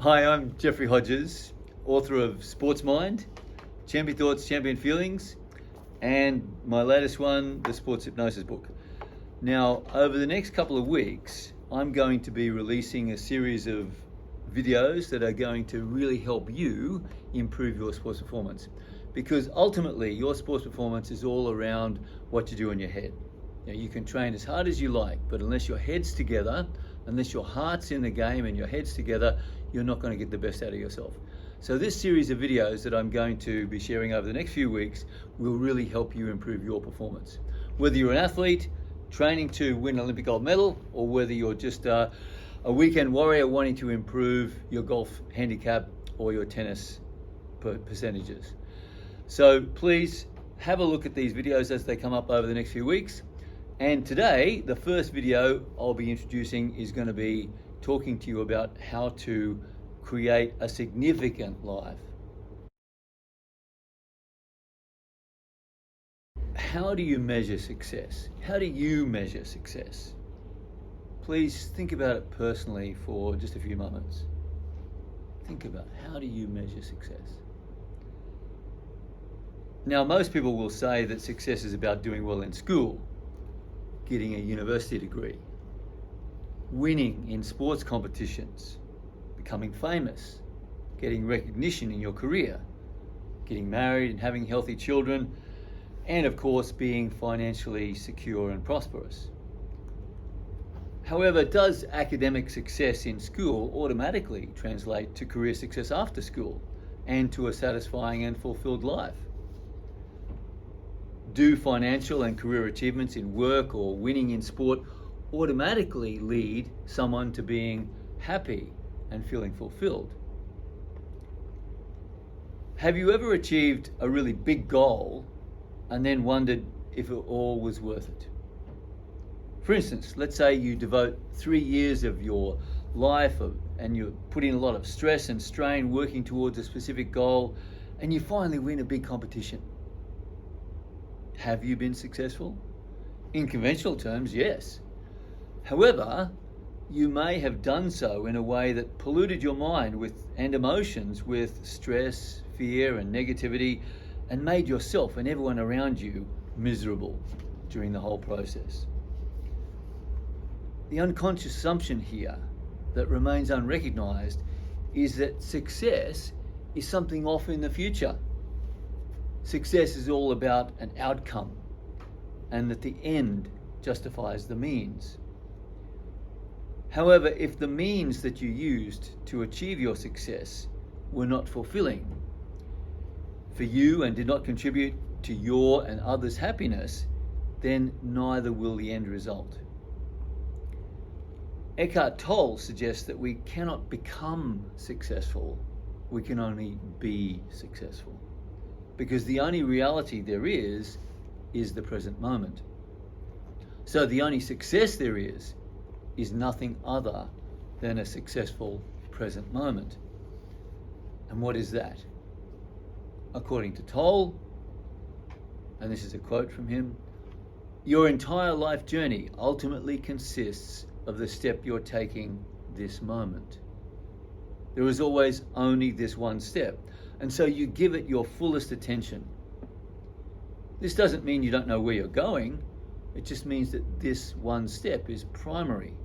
Hi, I'm Jeffrey Hodges, author of Sports Mind, Champion Thoughts, Champion Feelings, and my latest one, the Sports Hypnosis book. Now, over the next couple of weeks, I'm going to be releasing a series of videos that are going to really help you improve your sports performance. Because ultimately, your sports performance is all around what you do in your head. Now, you can train as hard as you like, but unless your head's together, unless your heart's in the game and your head's together, you're not going to get the best out of yourself. So this series of videos that I'm going to be sharing over the next few weeks will really help you improve your performance. Whether you're an athlete training to win an Olympic gold medal, or whether you're just a weekend warrior wanting to improve your golf handicap or your tennis percentages. So please have a look at these videos as they come up over the next few weeks. And today, the first video I'll be introducing is going to be talking to you about how to create a significant life. How do you measure success? How do you measure success? Please think about it personally for just a few moments. Think about how do you measure success? Now, most people will say that success is about doing well in school, getting a university degree, winning in sports competitions, becoming famous, getting recognition in your career, getting married and having healthy children, and of course being financially secure and prosperous. However, does academic success in school automatically translate to career success after school and to a satisfying and fulfilled life? Do financial and career achievements in work or winning in sport automatically lead someone to being happy and feeling fulfilled? Have you ever achieved a really big goal and then wondered if it all was worth it? For instance, let's say you devote 3 years of your life and you put in a lot of stress and strain working towards a specific goal, and you finally win a big competition. Have you been successful? In conventional terms, yes. However, you may have done so in a way that polluted your mind and emotions with stress, fear, and negativity, and made yourself and everyone around you miserable during the whole process. The unconscious assumption here that remains unrecognized is that success is something off in the future. Success is all about an outcome, and that the end justifies the means. However, if the means that you used to achieve your success were not fulfilling for you and did not contribute to your and others' happiness, then neither will the end result. Eckhart Tolle suggests that we cannot become successful, we can only be successful. Because the only reality there is the present moment. So the only success there is nothing other than a successful present moment. And what is that? According to Tolle, and this is a quote from him, your entire life journey ultimately consists of the step you're taking this moment. There is always only this one step, and so you give it your fullest attention. This doesn't mean you don't know where you're going, it just means that this one step is primary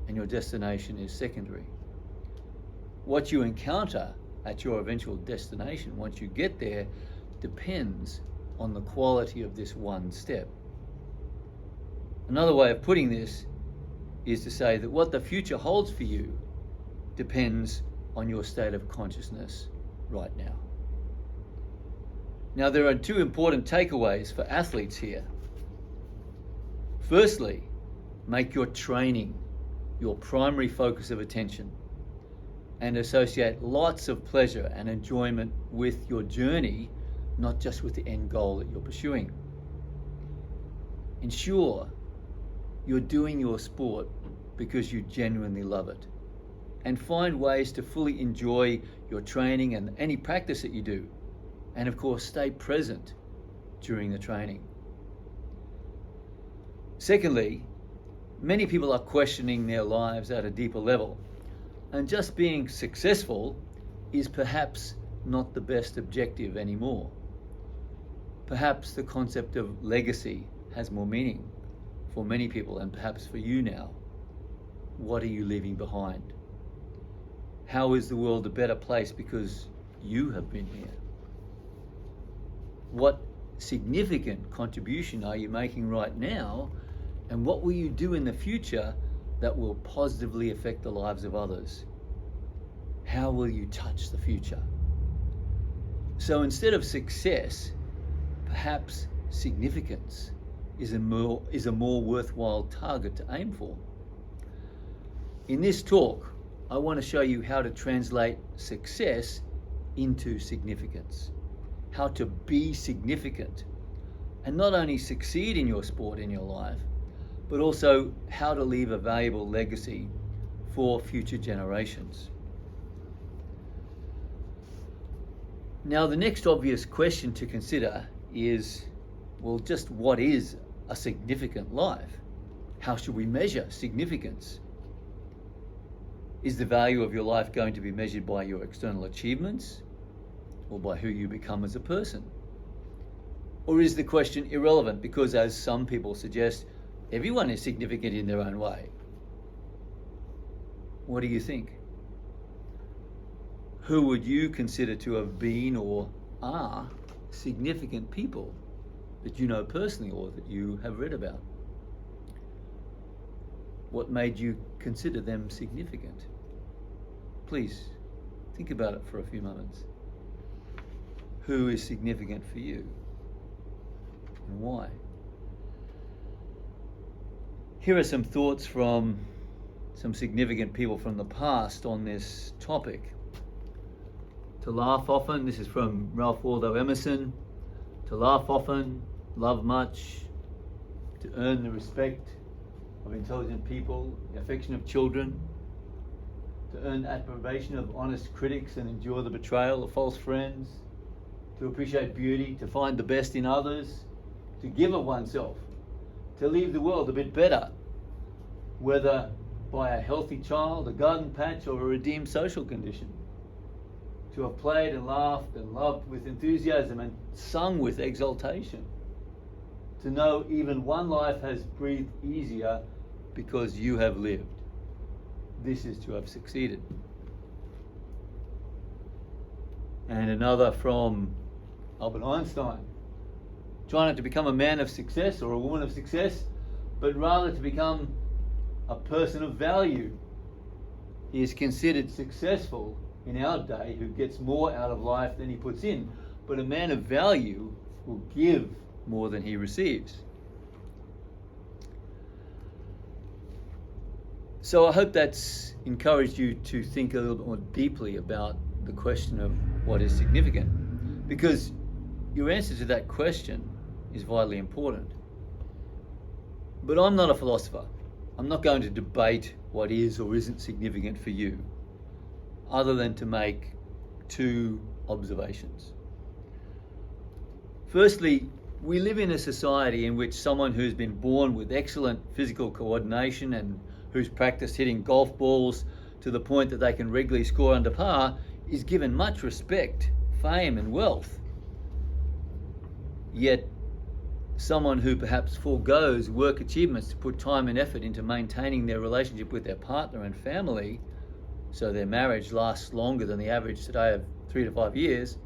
and your destination is secondary. What you encounter at your eventual destination, once you get there, depends on the quality of this one step. Another way of putting this is to say that what the future holds for you depends on your state of consciousness right now. Now, there are two important takeaways for athletes here. Firstly, make your training your primary focus of attention and associate lots of pleasure and enjoyment with your journey, not just with the end goal that you're pursuing. Ensure you're doing your sport because you genuinely love it, and find ways to fully enjoy your training and any practice that you do. And of course, stay present during the training. Secondly, many people are questioning their lives at a deeper level. And just being successful is perhaps not the best objective anymore. Perhaps the concept of legacy has more meaning for many people, and perhaps for you now. What are you leaving behind? How is the world a better place because you have been here? What significant contribution are you making right now, and what will you do in the future that will positively affect the lives of others? How will you touch the future? So instead of success, perhaps significance is a more worthwhile target to aim for. In this talk, I want to show you how to translate success into significance, how to be significant, and not only succeed in your sport, in your life, but also how to leave a valuable legacy for future generations. Now, the next obvious question to consider is, well, just what is a significant life? How should we measure significance? Is the value of your life going to be measured by your external achievements or by who you become as a person? Or is the question irrelevant because, as some people suggest, everyone is significant in their own way? What do you think? Who would you consider to have been or are significant people that you know personally or that you have read about? What made you consider them significant? Please think about it for a few moments. Who is significant for you and why? Here are some thoughts from some significant people from the past on this topic. To laugh often, this is from Ralph Waldo Emerson. To laugh often, love much, to earn the respect of intelligent people, the affection of children, to earn approbation of honest critics and endure the betrayal of false friends, to appreciate beauty, to find the best in others, to give of oneself, to leave the world a bit better, whether by a healthy child, a garden patch, or a redeemed social condition. To have played and laughed and loved with enthusiasm and sung with exultation. To know even one life has breathed easier because you have lived. This is to have succeeded. And another from Albert Einstein. Try not to become a man of success or a woman of success, but rather to become a person of value. He is considered successful in our day who gets more out of life than he puts in. But a man of value will give more than he receives. So I hope that's encouraged you to think a little bit more deeply about the question of what is significant, because your answer to that question is vitally important. But I'm not a philosopher. I'm not going to debate what is or isn't significant for you, other than to make two observations. Firstly, we live in a society in which someone who's been born with excellent physical coordination and who's practiced hitting golf balls to the point that they can regularly score under par is given much respect, fame, and wealth. Yet, someone who perhaps forgoes work achievements to put time and effort into maintaining their relationship with their partner and family, so their marriage lasts longer than the average today of 3 to 5 years,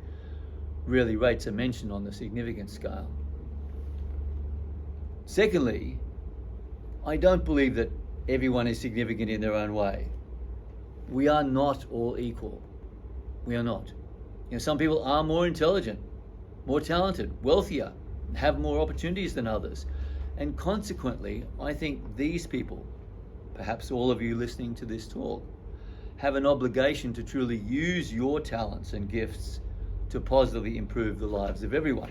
really rates a mention on the significance scale. Secondly, I don't believe that everyone is significant in their own way. We are not all equal. We are not. Some people are more intelligent, more talented, wealthier, have more opportunities than others. And consequently, I think these people, perhaps all of you listening to this talk, have an obligation to truly use your talents and gifts to positively improve the lives of everyone.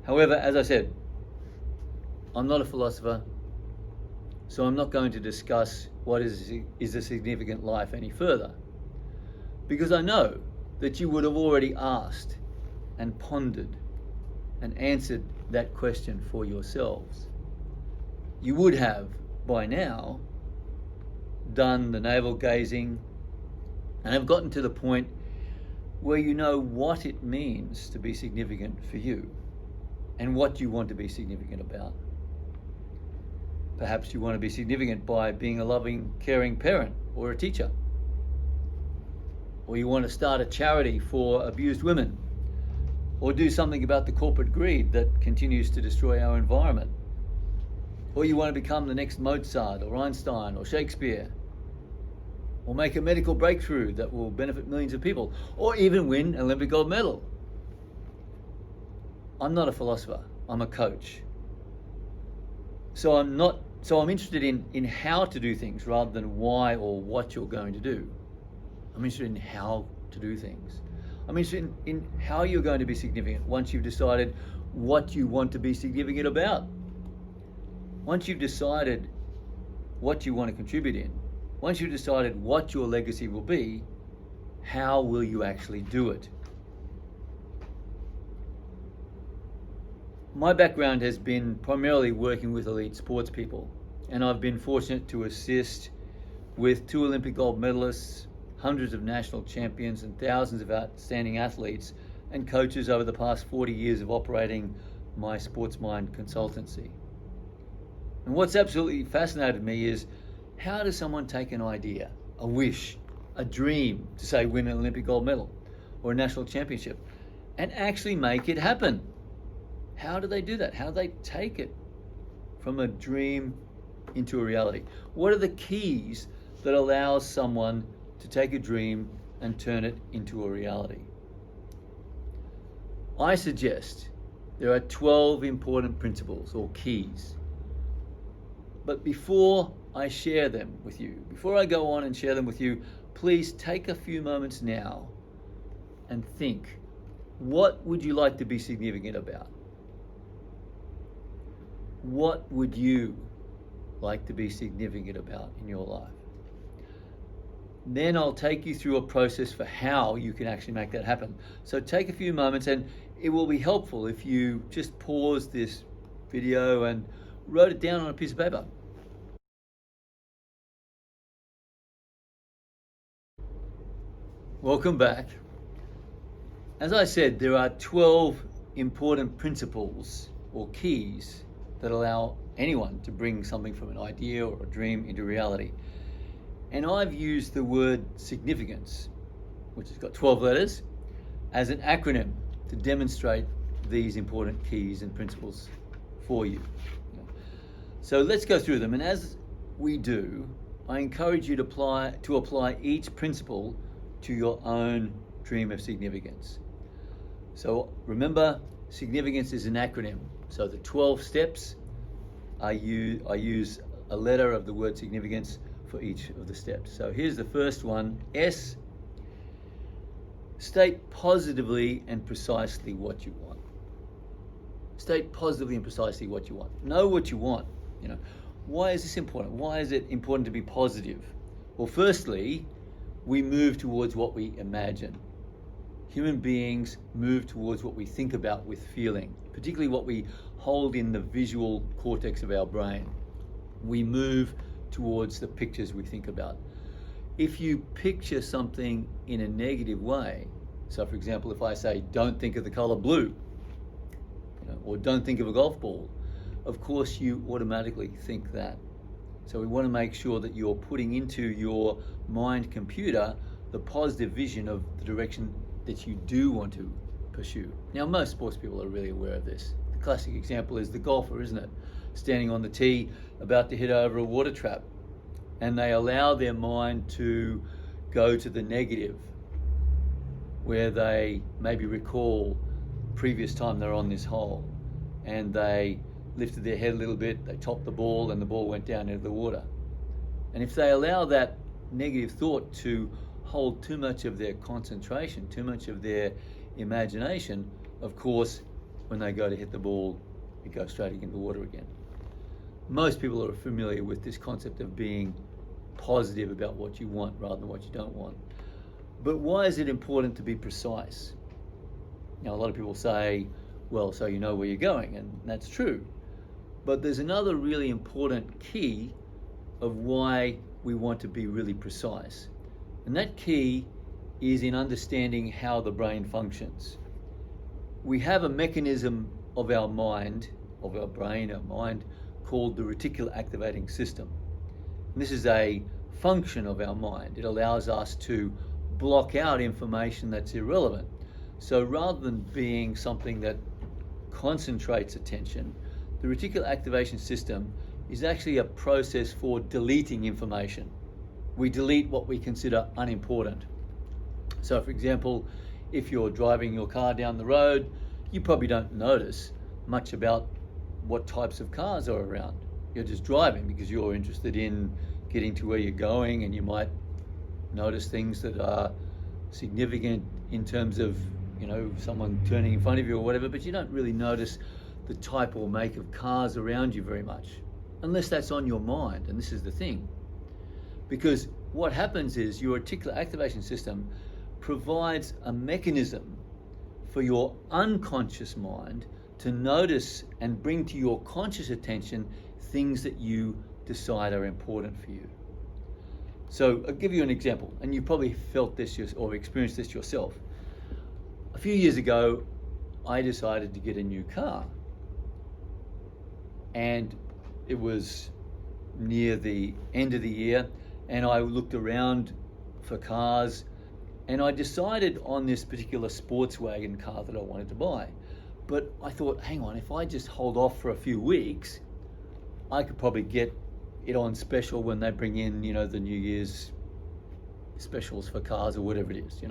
However, as I said, I'm not a philosopher, so I'm not going to discuss what is a significant life any further, because I know that you would have already asked and pondered and answered that question for yourselves. You would have, by now, done the navel gazing, and have gotten to the point where you know what it means to be significant for you and what you want to be significant about. Perhaps you want to be significant by being a loving, caring parent or a teacher. Or you want to start a charity for abused women, or do something about the corporate greed that continues to destroy our environment. Or you want to become the next Mozart or Einstein or Shakespeare, or make a medical breakthrough that will benefit millions of people, or even win an Olympic gold medal. I'm not a philosopher, I'm a coach. So I'm interested in how to do things rather than why or what you're going to do. I'm interested in how to do things. I'm interested in how you're going to be significant once you've decided what you want to be significant about. Once you've decided what you want to contribute in, once you've decided what your legacy will be, how will you actually do it? My background has been primarily working with elite sports people, and I've been fortunate to assist with 2 Olympic gold medalists, hundreds of national champions, and thousands of outstanding athletes and coaches over the past 40 years of operating my Sports Mind consultancy. And what's absolutely fascinated me is, how does someone take an idea, a wish, a dream to say win an Olympic gold medal or a national championship, and actually make it happen? How do they do that? How do they take it from a dream into a reality? What are the keys that allows someone to take a dream and turn it into a reality? I suggest there are 12 important principles or keys. But before I share them with you, before I go on and share them with you, please take a few moments now and think, what would you like to be significant about? What would you like to be significant about in your life? Then I'll take you through a process for how you can actually make that happen. So take a few moments, and it will be helpful if you just pause this video and wrote it down on a piece of paper. Welcome back. As I said, there are 12 important principles or keys that allow anyone to bring something from an idea or a dream into reality. And I've used the word significance, which has got 12 letters, as an acronym to demonstrate these important keys and principles for you. So let's go through them. And as we do, I encourage you to apply each principle to your own dream of significance. So remember, significance is an acronym. So the 12 steps, I use a letter of the word significance for each of the steps. So here's the first one, S. State positively and precisely what you want. State positively and precisely what you want. Know what you want. Why is this important? Why is it important to be positive? Well, firstly, we move towards what we imagine. Human beings move towards what we think about with feeling, particularly what we hold in the visual cortex of our brain. We move towards the pictures we think about. If you picture something in a negative way, so for example, if I say, don't think of the color blue, or don't think of a golf ball, of course you automatically think that. So we want to make sure that you're putting into your mind computer the positive vision of the direction that you do want to pursue. Now, most sports people are really aware of this. The classic example is the golfer, isn't it? Standing on the tee, about to hit over a water trap, and they allow their mind to go to the negative, where they maybe recall previous time they're on this hole, and they lifted their head a little bit, they topped the ball, and the ball went down into the water. And if they allow that negative thought to hold too much of their concentration, too much of their imagination, of course, when they go to hit the ball, it goes straight into the water again. Most people are familiar with this concept of being positive about what you want rather than what you don't want. But why is it important to be precise? Now, a lot of people say, well, so you know where you're going, and that's true. But there's another really important key of why we want to be really precise. And that key is in understanding how the brain functions. We have a mechanism of our mind, of our brain, our mind, called the reticular activating system. And this is a function of our mind. It allows us to block out information that's irrelevant. So rather than being something that concentrates attention, the reticular activation system is actually a process for deleting information. We delete what we consider unimportant. So for example, if you're driving your car down the road, you probably don't notice much about what types of cars are around. You're just driving because you're interested in getting to where you're going, and you might notice things that are significant in terms of, someone turning in front of you or whatever, but you don't really notice the type or make of cars around you very much, unless that's on your mind. And this is the thing, because what happens is your reticular activation system provides a mechanism for your unconscious mind to notice and bring to your conscious attention things that you decide are important for you. So I'll give you an example, and you've probably felt this or experienced this yourself. A few years ago, I decided to get a new car, and it was near the end of the year, and I looked around for cars, and I decided on this particular sports wagon car that I wanted to buy. But I thought, hang on, if I just hold off for a few weeks, I could probably get it on special when they bring in, the New Year's specials for cars or whatever it is,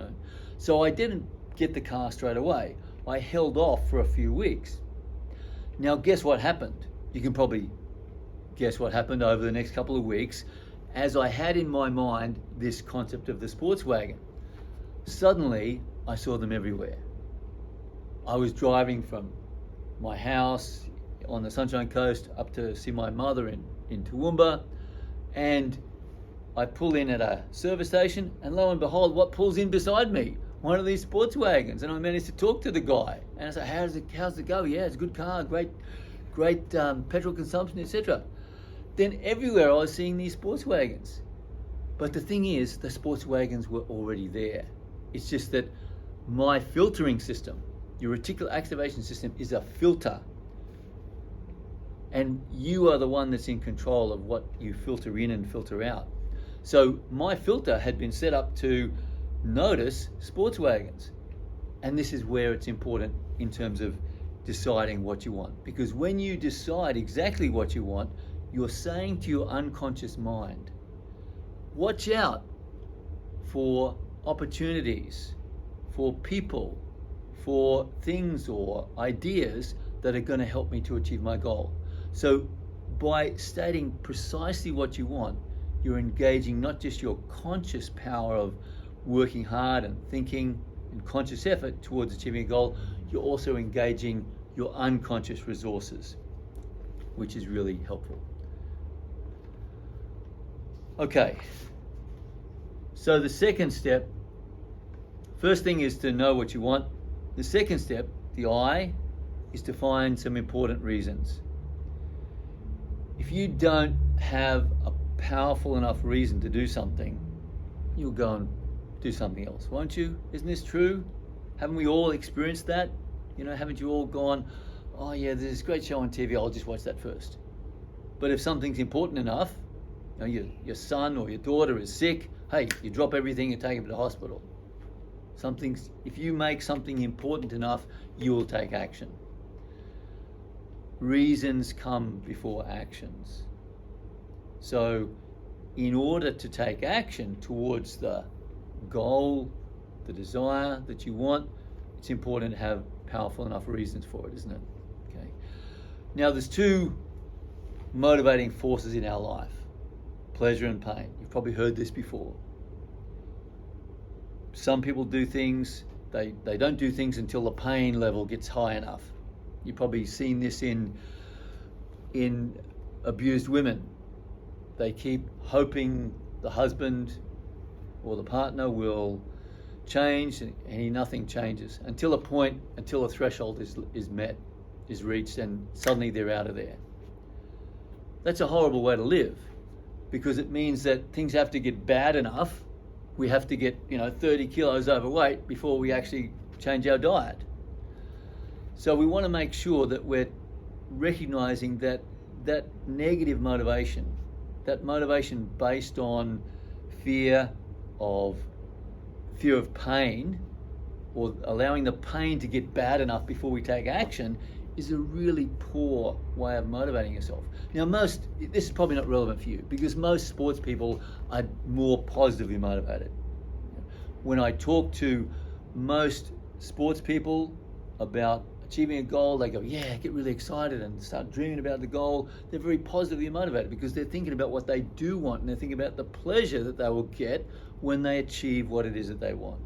So I didn't get the car straight away. I held off for a few weeks. Now, guess what happened? You can probably guess what happened over the next couple of weeks as I had in my mind this concept of the sports wagon. Suddenly, I saw them everywhere. I was driving from my house on the Sunshine Coast up to see my mother in Toowoomba, and I pull in at a service station, and lo and behold, what pulls in beside me? One of these sports wagons. And I managed to talk to the guy, and I said, how's it go? Yeah, it's a good car, great petrol consumption, etc. Then everywhere I was seeing these sports wagons. But the thing is, the sports wagons were already there. It's just that my filtering system, your reticular activation system, is a filter. And you are the one that's in control of what you filter in and filter out. So my filter had been set up to notice sports wagons. And this is where it's important in terms of deciding what you want. Because when you decide exactly what you want, you're saying to your unconscious mind, watch out for opportunities, for people, for things or ideas that are going to help me to achieve my goal. So by stating precisely what you want, you're engaging not just your conscious power of working hard and thinking and conscious effort towards achieving a goal, you're also engaging your unconscious resources, which is really helpful. Okay, so the second step, first thing is to know what you want. The second step, the I, is to find some important reasons. If you don't have a powerful enough reason to do something, you'll go and do something else, won't you? Isn't this true? Haven't we all experienced that? Haven't you all gone, oh yeah, there's this great show on TV, I'll just watch that first. But if something's important enough, your son or your daughter is sick, hey, you drop everything and take him to the hospital. If you make something important enough, you will take action. Reasons come before actions. So in order to take action towards the goal, the desire that you want, it's important to have powerful enough reasons for it, isn't it? Okay. Now there's two motivating forces in our life, pleasure and pain. You've probably heard this before. Some people do things, they don't do things until the pain level gets high enough. You've probably seen this in abused women. They keep hoping the husband or the partner will change, and nothing changes until a threshold is met, is reached, and suddenly they're out of there. That's a horrible way to live. because it means that things have to get bad enough. We have to get 30 kilos overweight before we actually change our diet. So we want to make sure that we're recognizing that negative motivation, that motivation based on fear of pain, or allowing the pain to get bad enough before we take action, is a really poor way of motivating yourself. Now, this is probably not relevant for you, because most sports people are more positively motivated. When I talk to most sports people about achieving a goal, they go, yeah, get really excited and start dreaming about the goal. They're very positively motivated because they're thinking about what they do want, and they're thinking about the pleasure that they will get when they achieve what it is that they want.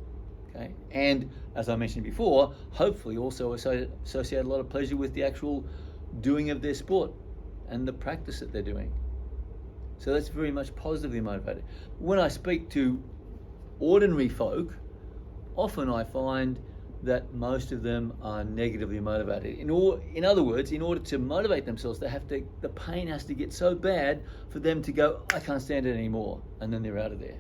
Okay? And as I mentioned before, hopefully also associate a lot of pleasure with the actual doing of their sport and the practice that they're doing. So that's very much positively motivated. When I speak to ordinary folk, often I find that most of them are negatively motivated. In other words, in order to motivate themselves, the pain has to get so bad for them to go, I can't stand it anymore, and then they're out of there.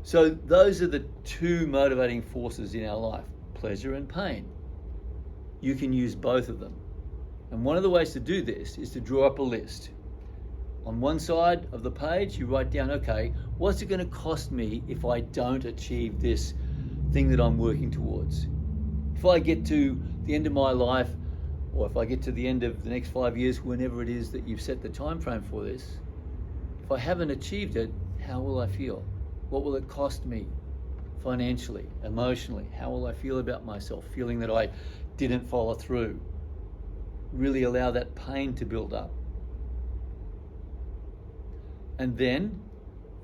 So those are the two motivating forces in our life, pleasure and pain. You can use both of them. And one of the ways to do this is to draw up a list. On one side of the page, you write down, okay, what's it going to cost me if I don't achieve this thing that I'm working towards? If I get to the end of my life, or if I get to the end of the next 5 years, whenever it is that you've set the time frame for this, if I haven't achieved it, how will I feel? What will it cost me financially, emotionally? How will I feel about myself, feeling that I didn't follow through? Really allow that pain to build up. And then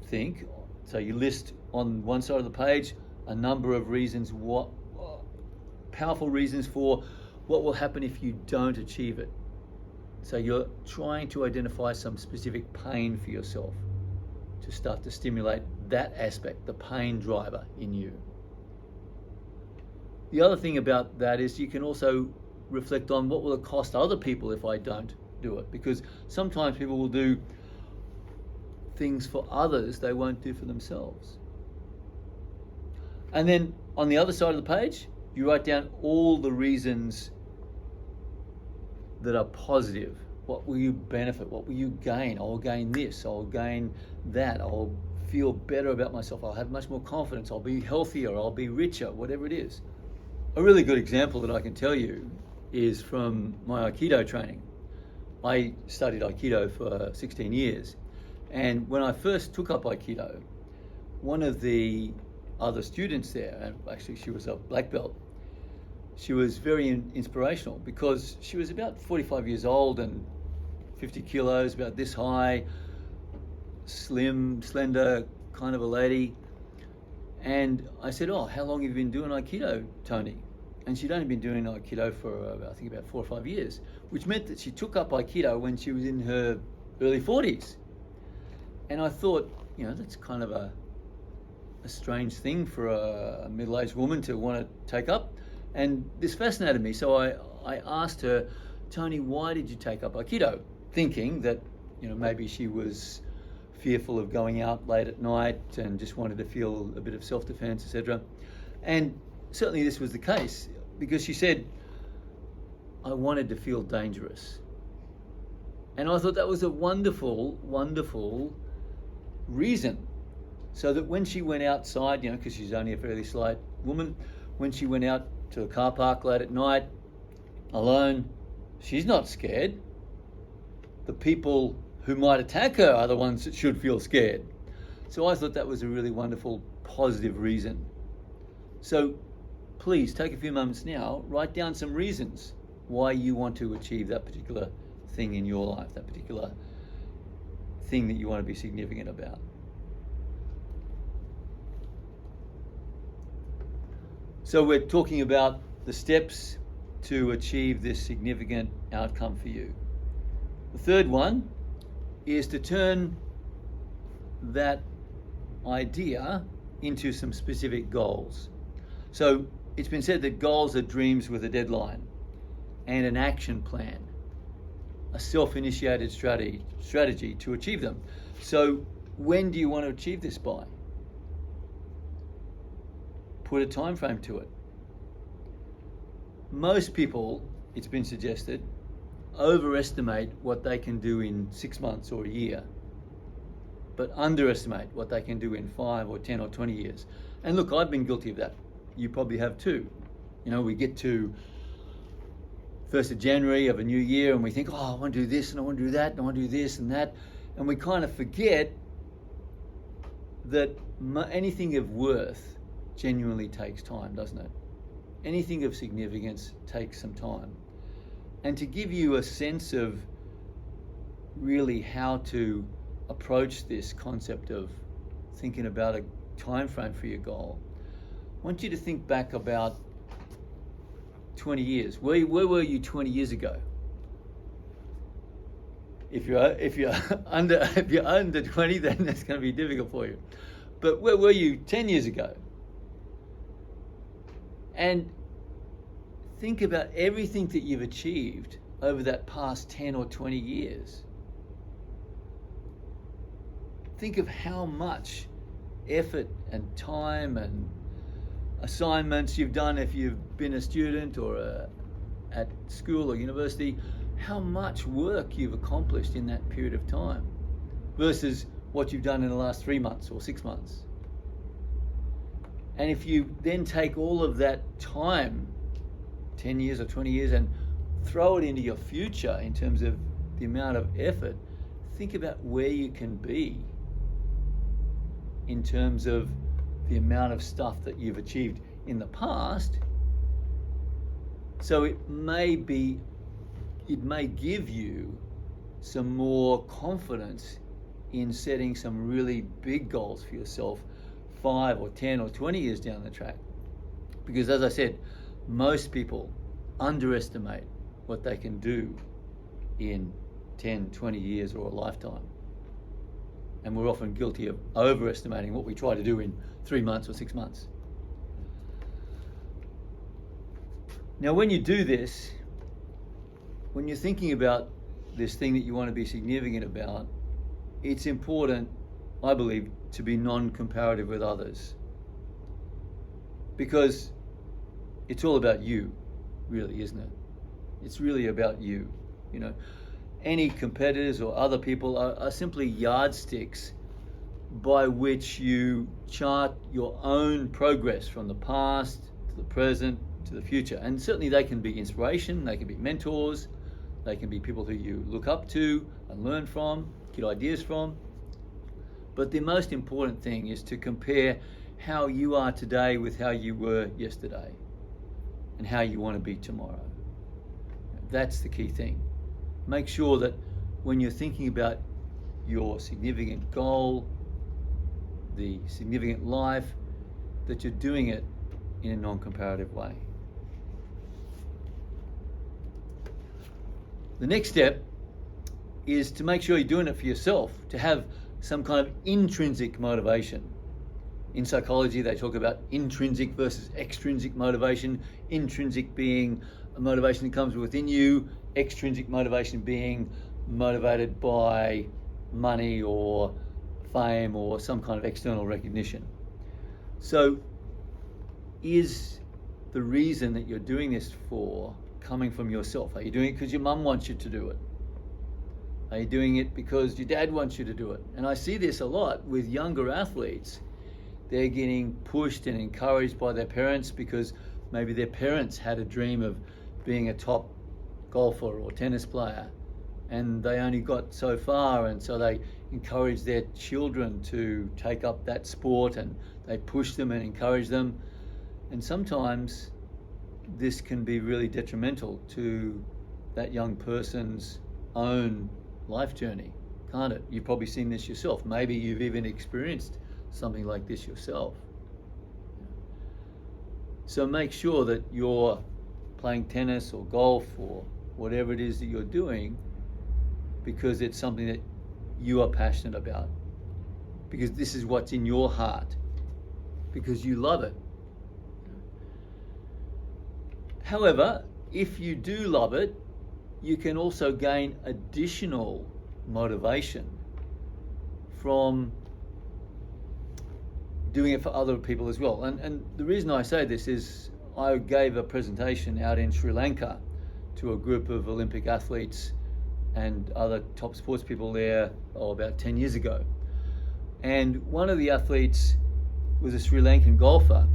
think, so you list on one side of the page a number of reasons, powerful reasons for what will happen if you don't achieve it. So you're trying to identify some specific pain for yourself to start to stimulate that aspect, the pain driver in you. The other thing about that is you can also reflect on what will it cost other people if I don't do it, because sometimes people will do things for others they won't do for themselves. And then on the other side of the page, you write down all the reasons that are positive. What will you benefit? What will you gain? I'll gain this, I'll gain that, I'll feel better about myself, I'll have much more confidence, I'll be healthier, I'll be richer, whatever it is. A really good example that I can tell you is from my Aikido training. I studied Aikido for 16 years. And when I first took up Aikido, one of the other students there, and actually she was a black belt, she was very inspirational because she was about 45 years old and 50 kilos, about this high, slim, slender kind of a lady. And I said, oh, how long have you been doing Aikido, Tony? And she'd only been doing Aikido for, I think, about 4 or 5 years, which meant that she took up Aikido when she was in her early 40s. And I thought, that's kind of a strange thing for a middle-aged woman to want to take up. And this fascinated me. So I asked her, Tony, why did you take up Aikido? Thinking that, maybe she was fearful of going out late at night and just wanted to feel a bit of self-defense, etc. And certainly this was the case, because she said, I wanted to feel dangerous. And I thought that was a wonderful, wonderful reason. So that when she went outside, because she's only a fairly slight woman, when she went out to a car park late at night, alone, she's not scared. The people who might attack her are the ones that should feel scared. So I thought that was a really wonderful, positive reason. So please take a few moments now, write down some reasons why you want to achieve that particular thing in your life, that particular thing that you want to be significant about. So we're talking about the steps to achieve this significant outcome for you. The third one is to turn that idea into some specific goals. So it's been said that goals are dreams with a deadline and an action plan. a self-initiated strategy to achieve them. So when do you want to achieve this by? Put a time frame to it. Most people, it's been suggested, overestimate what they can do in 6 months or a year, but underestimate what they can do in 5 or 10 or 20 years. And look, I've been guilty of that. You probably have too. You know, we get to 1st of January of a new year and we think, oh, I want to do this and I want to do that and I want to do this and that. And we kind of forget that anything of worth genuinely takes time, doesn't it? Anything of significance takes some time. And to give you a sense of really how to approach this concept of thinking about a time frame for your goal, I want you to think back about 20 years. Where were you 20 years ago? If you're under 20, then that's going to be difficult for you. But where were you 10 years ago? And think about everything that you've achieved over that past 10 or 20 years. Think of how much effort and time and assignments you've done if you've been a student or at school or university, how much work you've accomplished in that period of time versus what you've done in the last 3 months or 6 months. And if you then take all of that time, 10 years or 20 years, and throw it into your future in terms of the amount of effort, think about where you can be in terms of the amount of stuff that you've achieved in the past. So it may give you some more confidence in setting some really big goals for yourself 5 or 10 or 20 years down the track. Because as I said, most people underestimate what they can do in 10, 20 years or a lifetime. And we're often guilty of overestimating what we try to do in 3 months or 6 months. Now, when you do this, when you're thinking about this thing that you want to be significant about, it's important, I believe, to be non-comparative with others. Because it's all about you, really, isn't it? It's really about you. You know, any competitors or other people are simply yardsticks by which you chart your own progress from the past to the present to the future. And certainly they can be inspiration, they can be mentors, they can be people who you look up to and learn from, get ideas from. But the most important thing is to compare how you are today with how you were yesterday and how you want to be tomorrow. That's the key thing. Make sure that when you're thinking about your significant goal, the significant life, that you're doing it in a non-comparative way. The next step is to make sure you're doing it for yourself, to have some kind of intrinsic motivation. In psychology, they talk about intrinsic versus extrinsic motivation. Intrinsic being a motivation that comes within you, extrinsic motivation being motivated by money or fame or some kind of external recognition. So is the reason that you're doing this for coming from yourself? Are you doing it because your mum wants you to do it? Are you doing it because your dad wants you to do it? And I see this a lot with younger athletes. They're getting pushed and encouraged by their parents because maybe their parents had a dream of being a top golfer or tennis player and they only got so far, and so they encourage their children to take up that sport and they push them and encourage them. And sometimes this can be really detrimental to that young person's own life journey, can't it? You've probably seen this yourself. Maybe you've even experienced something like this yourself. So make sure that you're playing tennis or golf or whatever it is that you're doing because it's something that you are passionate about, because this is what's in your heart, because you love it. However, if you do love it, you can also gain additional motivation from doing it for other people as well. And the reason I say this is I gave a presentation out in Sri Lanka to a group of Olympic athletes and other top sports people there about 10 years ago. And one of the athletes was a Sri Lankan golfer,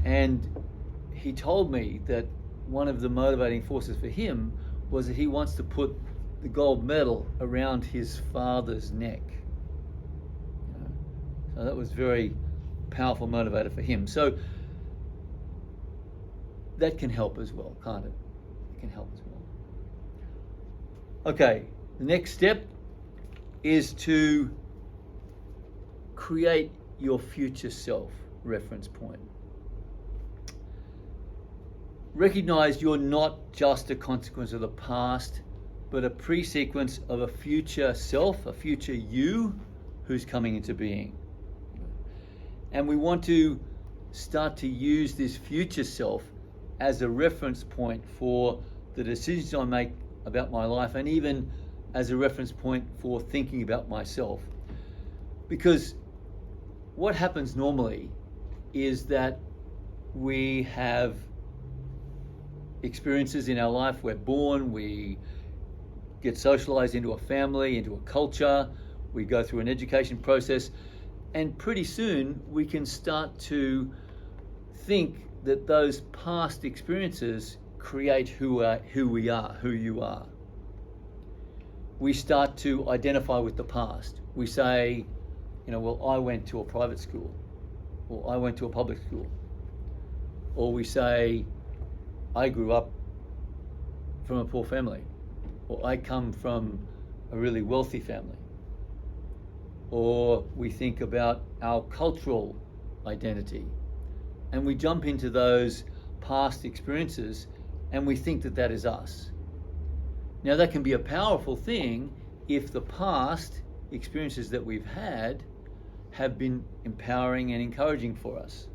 and he told me that one of the motivating forces for him was that he wants to put the gold medal around his father's neck. So that was very powerful motivator for him. So that can help as well, can't it? It can help as well. Okay, the next step is to create your future self reference point. Recognize you're not just a consequence of the past, but a pre-sequence of a future self, a future you who's coming into being. And we want to start to use this future self as a reference point for the decisions I make about my life, and even as a reference point for thinking about myself. Because what happens normally is that we have experiences in our life. We're born, we get socialized into a family, into a culture, we go through an education process, and pretty soon we can start to think that those past experiences create who we are, who you are. We start to identify with the past. We say, well, I went to a private school, or I went to a public school. Or we say, I grew up from a poor family, or I come from a really wealthy family. Or we think about our cultural identity, and we jump into those past experiences and we think that that is us. Now, that can be a powerful thing if the past experiences that we've had have been empowering and encouraging for us,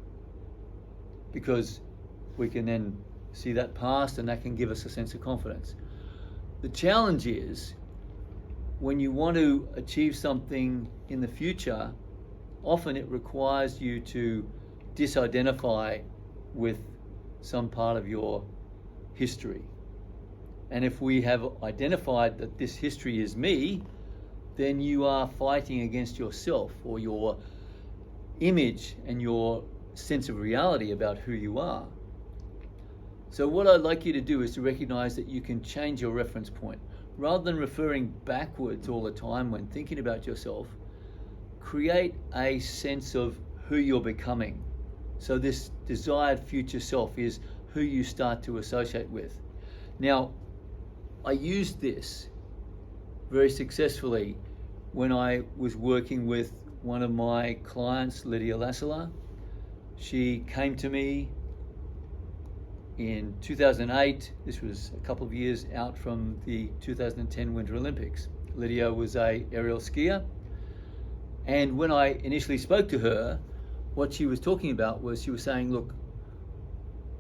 because we can then see that past and that can give us a sense of confidence. The challenge is when you want to achieve something in the future, often it requires you to disidentify with some part of your history. And if we have identified that this history is me, then you are fighting against yourself or your image and your sense of reality about who you are. So what I'd like you to do is to recognize that you can change your reference point. Rather than referring backwards all the time when thinking about yourself, create a sense of who you're becoming. So this desired future self is who you start to associate with. Now, I used this very successfully when I was working with one of my clients, Lydia Lassala. She came to me in 2008. This was a couple of years out from the 2010 Winter Olympics. Lydia was an aerial skier. And when I initially spoke to her, what she was talking about was she was saying, look,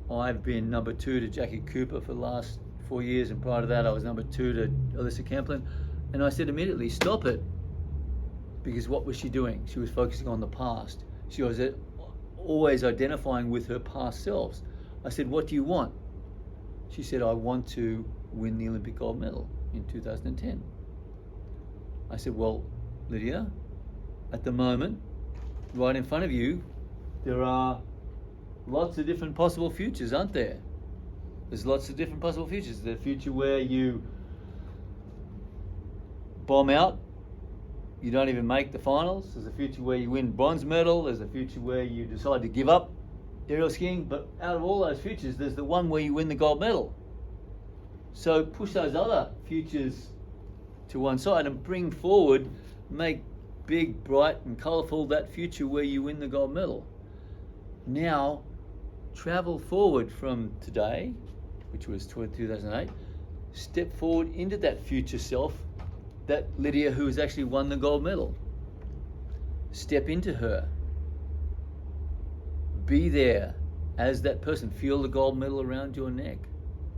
I've been number 2 to Jackie Cooper for the last 4 years, and prior to that I was number 2 to Alyssa Camplin. And I said immediately, stop it. Because what was she doing? She was focusing on the past. She was always identifying with her past selves. I said, what do you want? She said, I want to win the Olympic gold medal in 2010. I said, well, Lydia, at the moment, right in front of you, there are lots of different possible futures, aren't there? There's lots of different possible futures. There's a future where you bomb out, you don't even make the finals. There's a future where you win bronze medal. There's a future where you decide to give up aerial skiing. But out of all those futures, there's the one where you win the gold medal. So push those other futures to one side and bring forward, make big, bright and colourful that future where you win the gold medal. Now, travel forward from today, which was 2008, step forward into that future self, that Lydia who has actually won the gold medal. Step into her. Be there as that person. Feel the gold medal around your neck.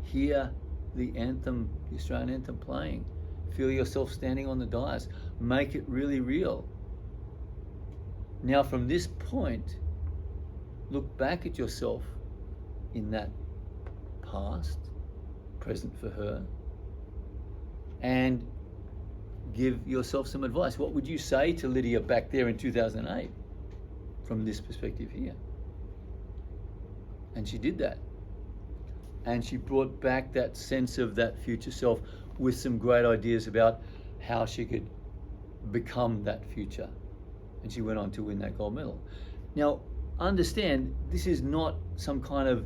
Hear the anthem, the Australian anthem playing. Feel yourself standing on the dais. Make it really real. Now from this point, look back at yourself in that past, present for her, and give yourself some advice. What would you say to Lydia back there in 2008 from this perspective here? And she did that. And she brought back that sense of that future self with some great ideas about how she could become that future. And she went on to win that gold medal. Now, understand, this is not some kind of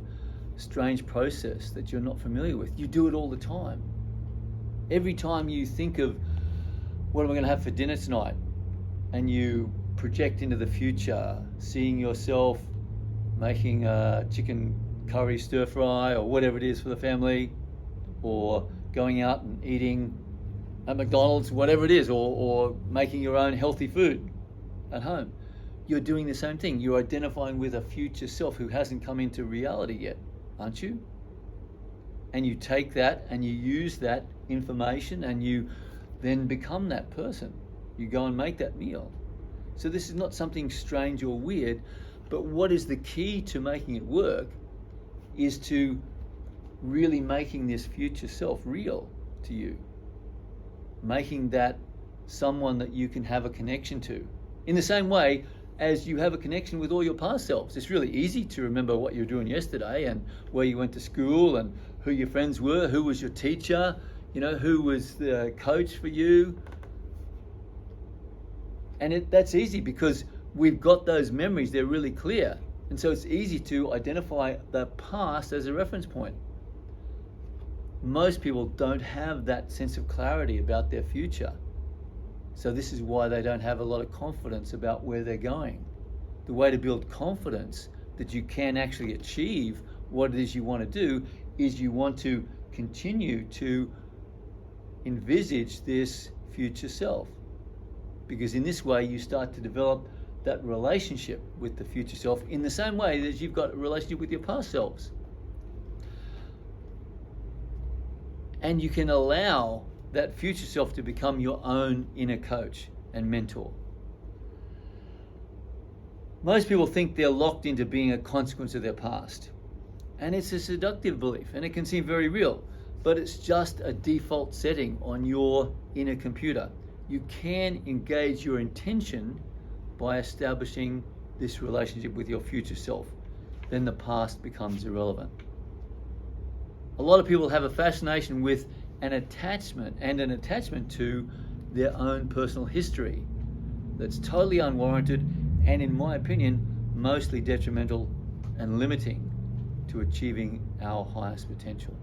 strange process that you're not familiar with. You do it all the time. Every time you think of, what am I going to have for dinner tonight? And you project into the future, seeing yourself making a chicken curry stir fry or whatever it is for the family, or going out and eating at McDonald's, whatever it is, or making your own healthy food at home. You're doing the same thing. You're identifying with a future self who hasn't come into reality yet, aren't you? And you take that and you use that information and you then become that person. You go and make that meal. So this is not something strange or weird, but what is the key to making it work is to really making this future self real to you. Making that someone that you can have a connection to. In the same way as you have a connection with all your past selves. It's really easy to remember what you were doing yesterday and where you went to school and who your friends were, who was your teacher, who was the coach for you. And that's easy because we've got those memories, they're really clear. And so it's easy to identify the past as a reference point. Most people don't have that sense of clarity about their future. So this is why they don't have a lot of confidence about where they're going. The way to build confidence that you can actually achieve what it is you want to do is you want to continue to envisage this future self. Because in this way you start to develop that relationship with the future self in the same way that you've got a relationship with your past selves. And you can allow that future self to become your own inner coach and mentor. Most people think they're locked into being a consequence of their past. And it's a seductive belief, and it can seem very real, but it's just a default setting on your inner computer. You can engage your intention by establishing this relationship with your future self. Then the past becomes irrelevant. A lot of people have a fascination with an attachment to their own personal history that's totally unwarranted and, in my opinion, mostly detrimental and limiting to achieving our highest potential.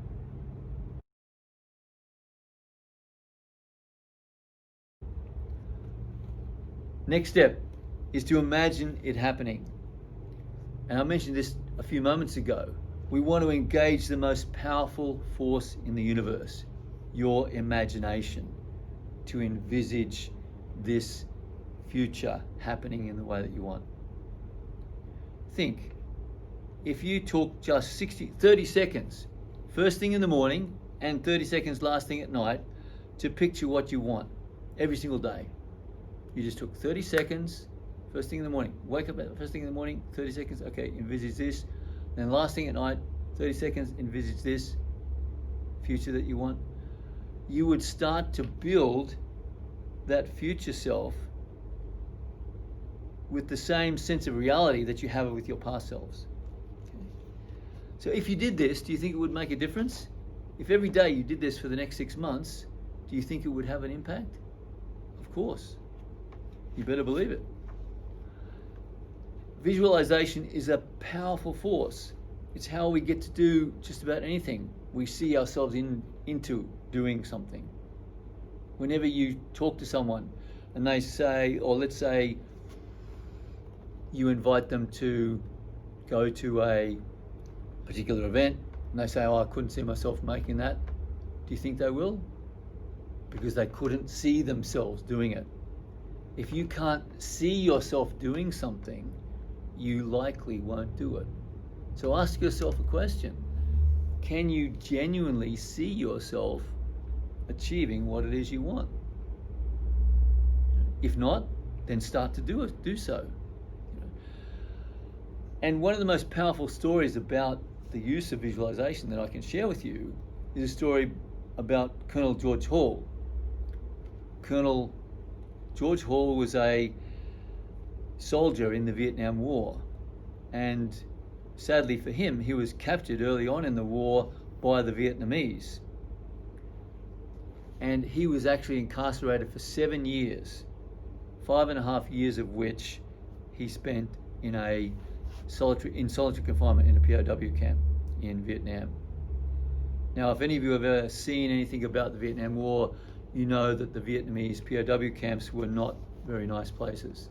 Next step is to imagine it happening. And I mentioned this a few moments ago. We want to engage the most powerful force in the universe, your imagination, to envisage this future happening in the way that you want. Think, if you took just 30 seconds, first thing in the morning and 30 seconds last thing at night, to picture what you want every single day. You just took 30 seconds, first thing in the morning, wake up at first thing in the morning, 30 seconds, okay, envisage this. Then last thing at night, 30 seconds, envisage this future that you want. You would start to build that future self with the same sense of reality that you have with your past selves. Okay. So if you did this, do you think it would make a difference? If every day you did this for the next 6 months, do you think it would have an impact? Of course. You better believe it. Visualization is a powerful force. It's how we get to do just about anything. We see ourselves into doing something. Whenever you talk to someone and they say, or let's say you invite them to go to a particular event and they say, I couldn't see myself making that. Do you think they will? Because they couldn't see themselves doing it. If you can't see yourself doing something, you likely won't do it. So ask yourself a question. can you genuinely see yourself achieving what it is you want? If not, then start to do so. And one of the most powerful stories about the use of visualization that I can share with you is a story about Colonel George Hall. Colonel George Hall was a soldier in the Vietnam War, and sadly for him, he was captured early on in the war by the Vietnamese. And he was actually incarcerated for 7 years, 5.5 years of which he spent in solitary confinement in a POW camp in Vietnam. Now, if any of you have ever seen anything about the Vietnam War, you know that the Vietnamese POW camps were not very nice places.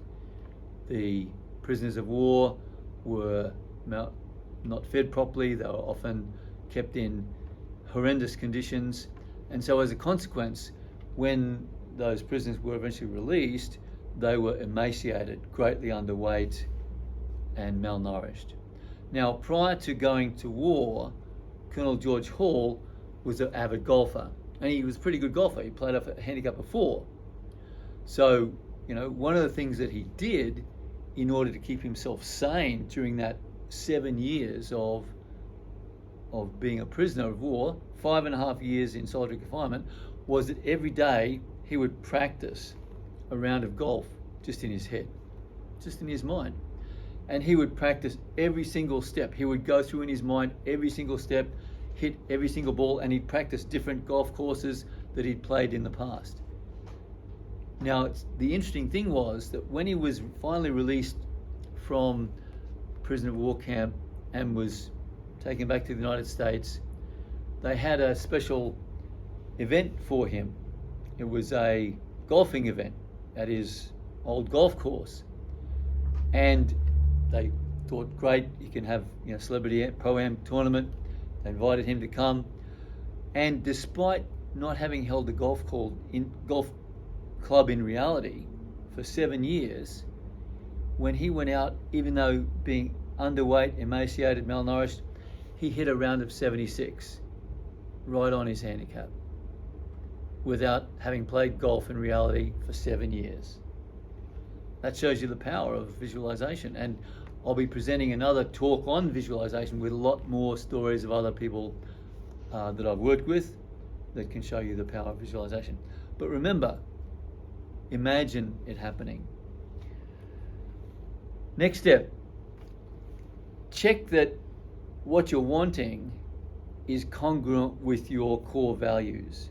The prisoners of war were not fed properly. They were often kept in horrendous conditions. And so as a consequence, when those prisoners were eventually released, they were emaciated, greatly underweight, and malnourished. Now, prior to going to war, Colonel George Hall was an avid golfer, and he was a pretty good golfer. He played off a handicap of 4. So, one of the things that he did in order to keep himself sane during that 7 years of being a prisoner of war, 5.5 years in solitary confinement, was that every day he would practice a round of golf just in his head, just in his mind. And he would practice every single step. He would go through in his mind every single step, hit every single ball, and he'd practice different golf courses that he'd played in the past. Now, the interesting thing was that when he was finally released from prisoner of war camp and was taken back to the United States, they had a special event for him. It was a golfing event at his old golf course. And they thought, great, you can have celebrity pro-am tournament. They invited him to come. And despite not having held a golf club in reality for 7 years, when he went out, even though being underweight, emaciated, malnourished, he hit a round of 76 right on his handicap without having played golf in reality for 7 years. That shows you the power of visualization. And I'll be presenting another talk on visualization with a lot more stories of other people that I've worked with that can show you the power of visualization. But remember, imagine it happening. Next step, check that what you're wanting is congruent with your core values.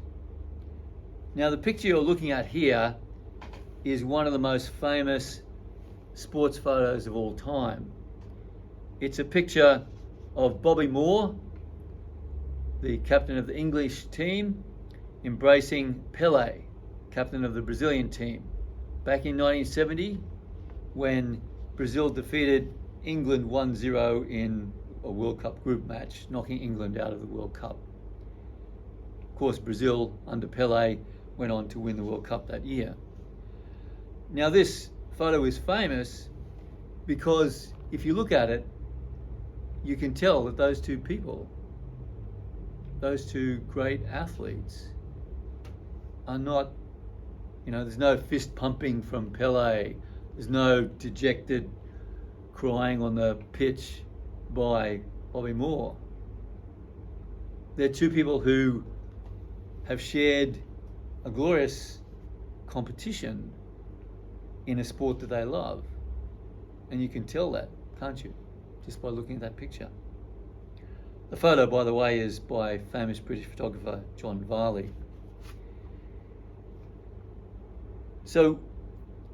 Now, the picture you're looking at here is one of the most famous sports photos of all time. It's a picture of Bobby Moore, the captain of the English team, embracing Pelé, captain of the Brazilian team, back in 1970 when Brazil defeated England 1-0 in a World Cup group match, knocking England out of the World Cup. Of course, Brazil under Pelé went on to win the World Cup that year. Now, this photo is famous because if you look at it, you can tell that those two people, those two great athletes, are not, there's no fist pumping from Pelé, there's no dejected crying on the pitch by Bobby Moore. They're two people who have shared a glorious competition in a sport that they love. And you can tell that, can't you? Just by looking at that picture. The photo, by the way, is by famous British photographer John Varley. So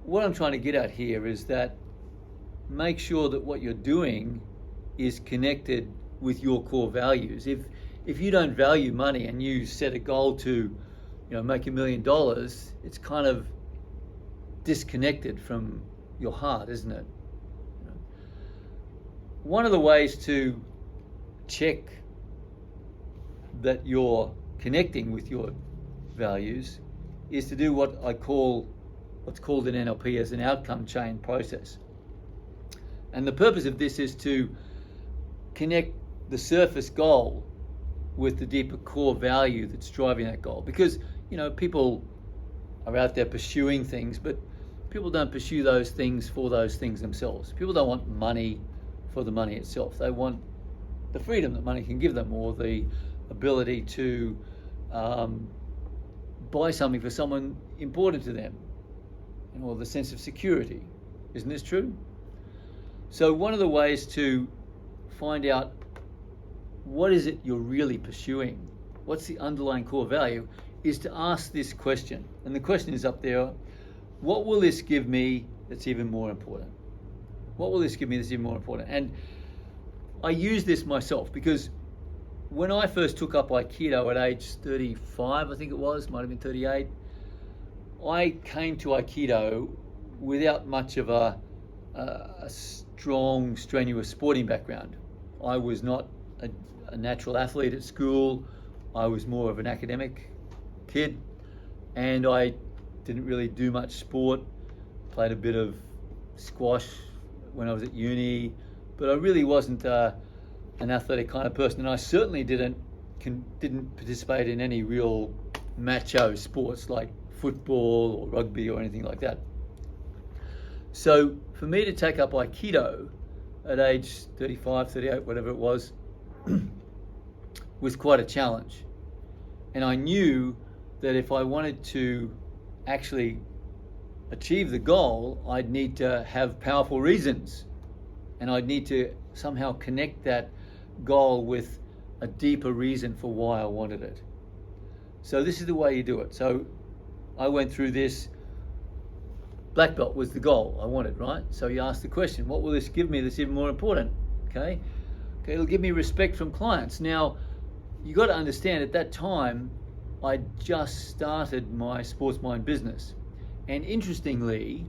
what I'm trying to get at here is that make sure that what you're doing is connected with your core values. If you don't value money and you set a goal to make $1 million, it's kind of disconnected from your heart, isn't it? One of the ways to check that you're connecting with your values is to do what's called in NLP as an outcome chain process. And the purpose of this is to connect the surface goal with the deeper core value that's driving that goal. Because, people are out there pursuing things, but people don't pursue those things for those things themselves. People don't want money for the money itself. They want the freedom that money can give them, or the ability to buy something for someone important to them, or the sense of security. Isn't this true? So one of the ways to find out what is it you're really pursuing, what's the underlying core value, is to ask this question. And the question is up there: what will this give me that's even more important? What will this give me that's even more important? And I use this myself because when I first took up Aikido at age 35, I think it was, might have been 38, I came to Aikido without much of a strong, strenuous sporting background. I was not a natural athlete at school. I was more of an academic kid, and I didn't really do much sport. Played a bit of squash when I was at uni, but I really wasn't an athletic kind of person, and I certainly didn't participate in any real macho sports like football or rugby or anything like that. So for me to take up Aikido at age 35, 38, whatever it was quite a challenge. And I knew that if I wanted to actually achieve the goal, I'd need to have powerful reasons, and I'd need to somehow connect that goal with a deeper reason for why I wanted it. So this is the way you do it. So I went through this. Black belt was the goal I wanted, right? So you ask the question, what will this give me that's even more important? Okay, it'll give me respect from clients. Now, you got to understand, at that time, I just started my Sports Mind business. And interestingly,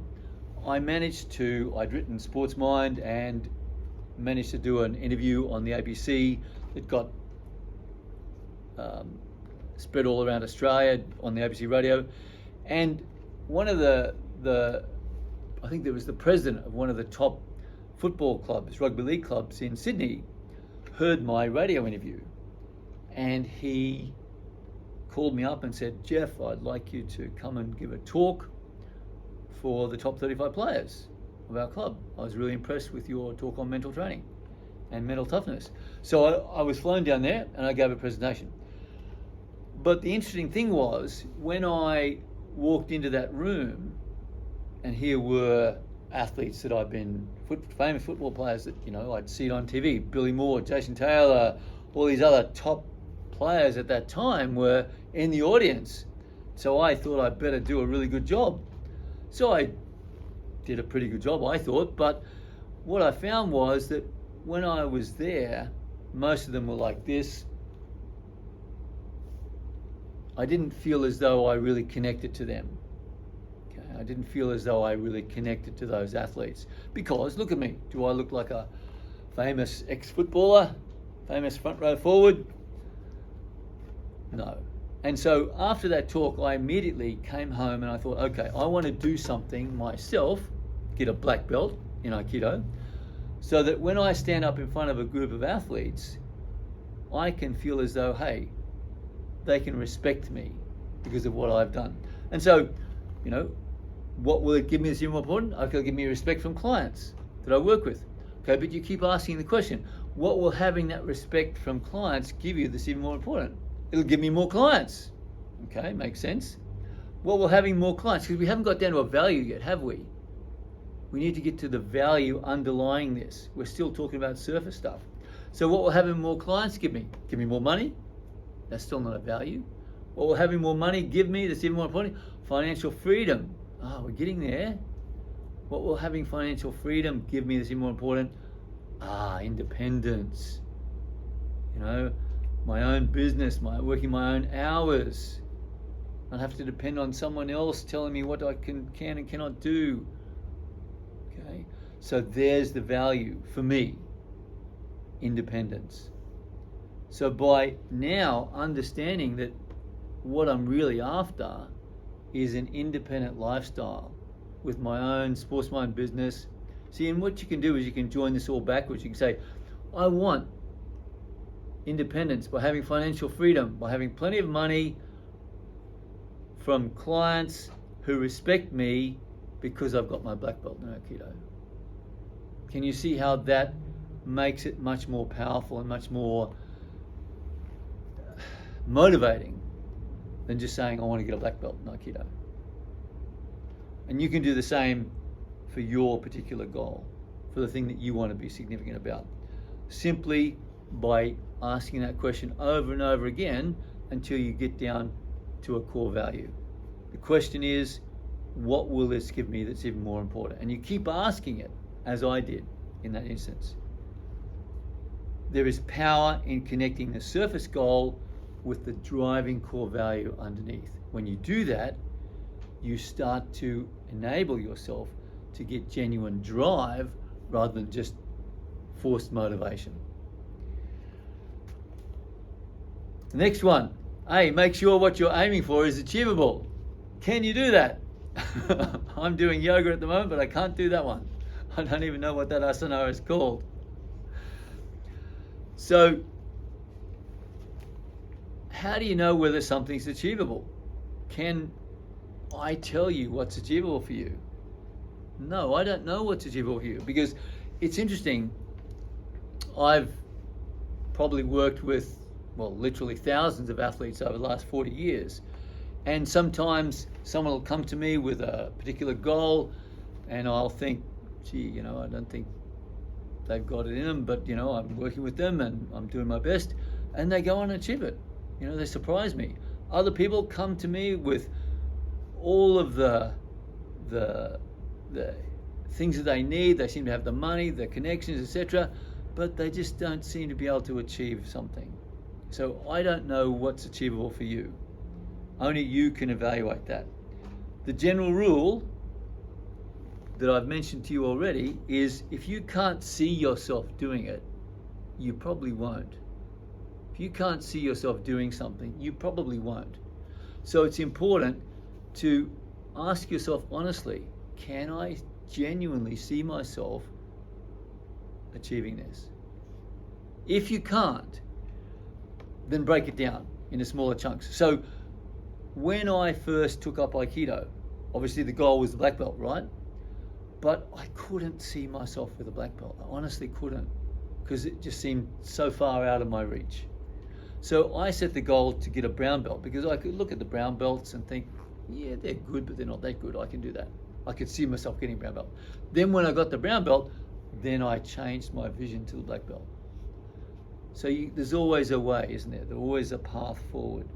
I'd written Sports Mind and managed to do an interview on the ABC that got spread all around Australia on the ABC radio. And one of I think there was the president of one of the top football clubs, rugby league clubs in Sydney, heard my radio interview, and he called me up and said, "Jeff, I'd like you to come and give a talk for the top 35 players of our club. I was really impressed with your talk on mental training and mental toughness." So I was flown down there and I gave a presentation. But the interesting thing was, when I walked into that room, and here were athletes that I've been, famous football players that, I'd seen on TV, Billy Moore, Jason Taylor, all these other top players at that time were in the audience. So I thought I'd better do a really good job. So I did a pretty good job, I thought, but what I found was that when I was there, most of them were like this. I didn't feel as though I really connected to them. I didn't feel as though I really connected to those athletes. Because, look at me, do I look like a famous ex-footballer, famous front row forward? No. And so after that talk, I immediately came home and I thought, okay, I want to do something myself, get a black belt in Aikido, so that when I stand up in front of a group of athletes, I can feel as though, hey, they can respect me because of what I've done. And so, what will it give me that's even more important? Okay, it'll give me respect from clients that I work with. Okay, but you keep asking the question, what will having that respect from clients give you that's even more important? It'll give me more clients. Okay, makes sense. What will having more clients? Because we haven't got down to a value yet, have we? We need to get to the value underlying this. We're still talking about surface stuff. So what will having more clients give me? Give me more money? That's still not a value. What will having more money give me that's even more important? Financial freedom. We're getting there. What will having financial freedom give me that's even more important? Independence. My own business, working my own hours. Not have to depend on someone else telling me what I can and cannot do. Okay, so there's the value for me. Independence. So by now understanding that what I'm really after is an independent lifestyle with my own Sports Mind business. See, and what you can do is you can join this all backwards. You can say, I want independence, by having financial freedom, by having plenty of money from clients who respect me because I've got my black belt in Aikido. Can you see how that makes it much more powerful and much more motivating than just saying, I want to get a black belt in Aikido? And you can do the same for your particular goal, for the thing that you want to be significant about, simply by asking that question over and over again until you get down to a core value. The question is, what will this give me that's even more important? And you keep asking it, as I did in that instance. There is power in connecting the surface goal with the driving core value underneath. When you do that, you start to enable yourself to get genuine drive rather than just forced motivation. The next one, A, make sure what you're aiming for is achievable. Can you do that? I'm doing yoga at the moment, but I can't do that one. I don't even know what that asana is called. So, how do you know whether something's achievable? Can I tell you what's achievable for you? No, I don't know what's achievable for you, because it's interesting. I've probably worked with, well, literally thousands of athletes over the last 40 years. And sometimes someone will come to me with a particular goal and I'll think, gee, I don't think they've got it in them, but, I'm working with them and I'm doing my best, and they go on and achieve it. They surprise me. Other people come to me with all of the things that they need. They seem to have the money, the connections, etc., but they just don't seem to be able to achieve something. So I don't know what's achievable for you. Only you can evaluate that. The general rule that I've mentioned to you already is, if you can't see yourself doing it, you probably won't. If you can't see yourself doing something, you probably won't. So it's important to ask yourself honestly, can I genuinely see myself achieving this? If you can't, then break it down into smaller chunks. So when I first took up Aikido, obviously the goal was the black belt, right? But I couldn't see myself with a black belt. I honestly couldn't, because it just seemed so far out of my reach. So I set the goal to get a brown belt, because I could look at the brown belts and think, yeah, they're good, but they're not that good. I can do that. I could see myself getting a brown belt. Then when I got the brown belt, then I changed my vision to the black belt. So there's always a way, isn't there? There's always a path forward.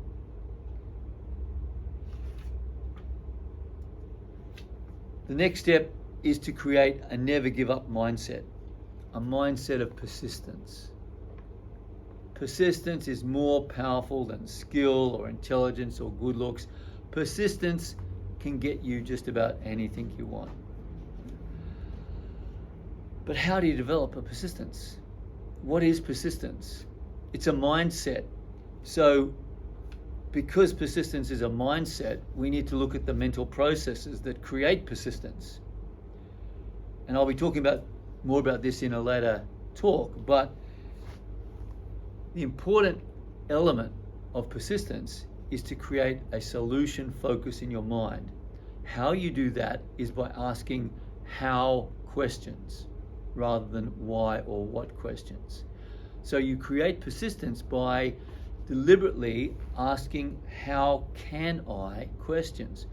The next step is to create a never give up mindset, a mindset of persistence. Persistence is more powerful than skill or intelligence or good looks. Persistence can get you just about anything you want. But how do you develop a persistence? What is persistence? It's a mindset. So because persistence is a mindset, we need to look at the mental processes that create persistence. And I'll be talking more about this in a later talk, but the important element of persistence is to create a solution focus in your mind. How you do that is by asking how questions rather than why or what questions. So you create persistence by deliberately asking how can I questions.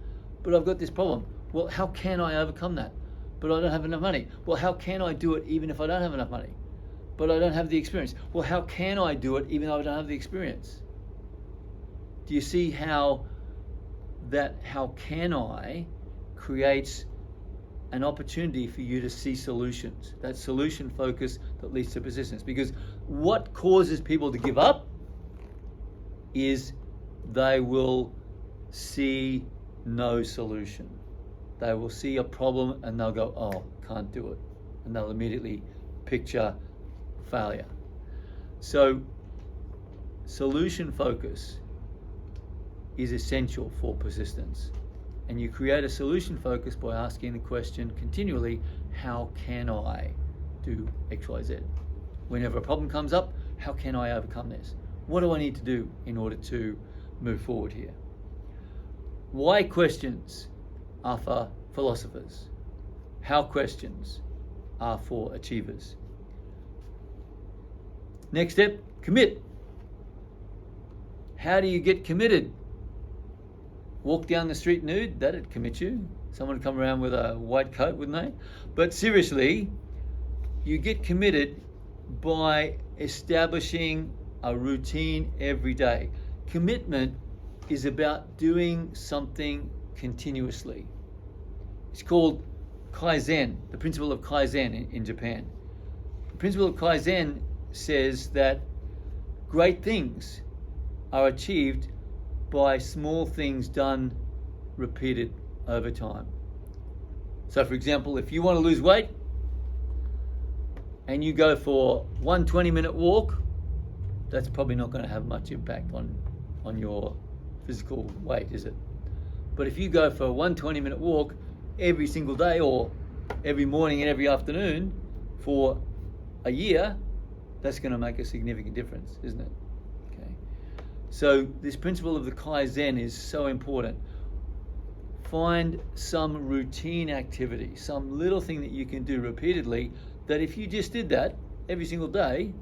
But I've got this problem. Well, how can I overcome that? But I don't have enough money. Well, how can I do it even if I don't have enough money? But I don't have the experience. Well, how can I do it even though I don't have the experience? Do you see how that how can I creates an opportunity for you to see solutions? That solution focus that leads to persistence. Because what causes people to give up is they will see no solution. They will see a problem and they'll go, oh, can't do it. And they'll immediately picture failure. So solution focus is essential for persistence. And you create a solution focus by asking the question continually, how can I do X, Y, Z? Whenever a problem comes up, how can I overcome this? What do I need to do in order to move forward here? Why questions are for philosophers. How questions are for achievers. Next step, commit. How do you get committed? Walk down the street nude, that'd commit you. Someone would come around with a white coat, wouldn't they? But seriously, you get committed by establishing a routine every day. Commitment is about doing something continuously. It's called Kaizen, the principle of Kaizen in Japan. The principle of Kaizen says that great things are achieved by small things done repeated over time. So for example, if you want to lose weight and you go for one 20-minute walk, that's probably not going to have much impact on your physical weight, is it? But if you go for one 20-minute walk every single day or every morning and every afternoon for a year, that's going to make a significant difference, isn't it? Okay. So this principle of the Kaizen is so important. Find some routine activity, some little thing that you can do repeatedly, that if you just did that every single day,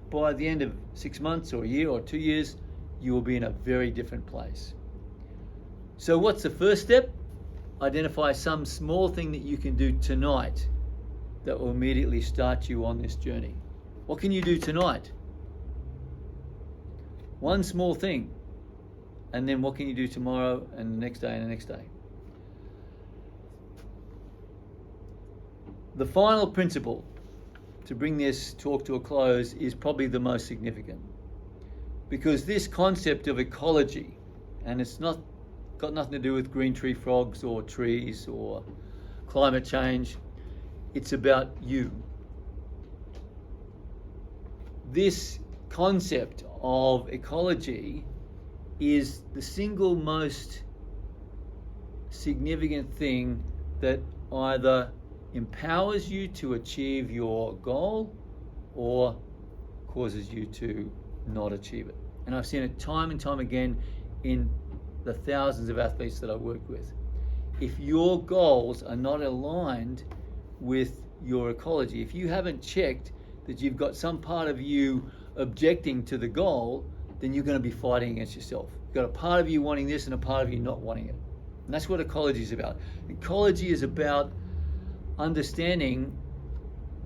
by the end of 6 months or a year or 2 years, you will be in a very different place. So what's the first step? Identify some small thing that you can do tonight that will immediately start you on this journey. What can you do tonight? One small thing. And then what can you do tomorrow and the next day and the next day? The final principle to bring this talk to a close is probably the most significant, because this concept of ecology, and it's not got nothing to do with green tree frogs or trees or climate change, it's about you. This concept of ecology is the single most significant thing that either empowers you to achieve your goal or causes you to not achieve it. And I've seen it time and time again in the thousands of athletes that I work with. If your goals are not aligned with your ecology, if you haven't checked that you've got some part of you objecting to the goal, then you're going to be fighting against yourself. You've got a part of you wanting this and a part of you not wanting it. And that's what ecology is about. Ecology is about understanding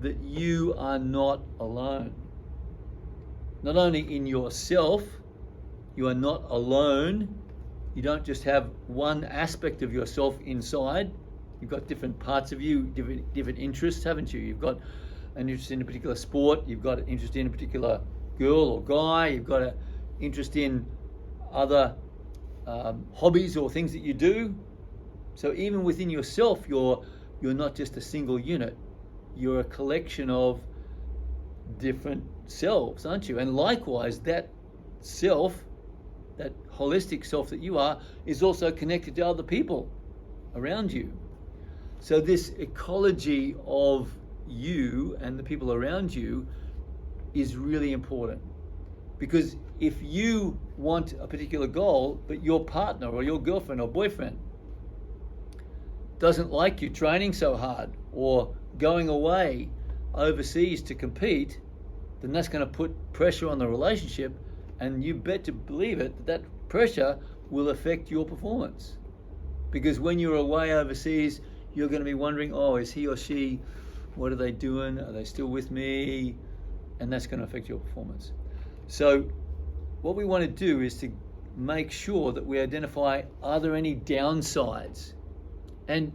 that you are not alone. Not only in yourself, you are not alone. You don't just have one aspect of yourself inside. You've got different parts of you, different interests, haven't you? You've got an interest in a particular sport. You've got an interest in a particular girl or guy. You've got an interest in other hobbies or things that you do. So even within yourself, you're not just a single unit. You're a collection of different selves, aren't you? And likewise, that self, that holistic self that you are, is also connected to other people around you. So this ecology of you and the people around you is really important. Because if you want a particular goal, but your partner or your girlfriend or boyfriend doesn't like you training so hard or going away overseas to compete, then that's going to put pressure on the relationship, and you bet to believe it that pressure will affect your performance. Because when you're away overseas, you're going to be wondering, oh, is he or she, what are they doing? Are they still with me? And that's going to affect your performance. So what we want to do is to make sure that we identify, are there any downsides? And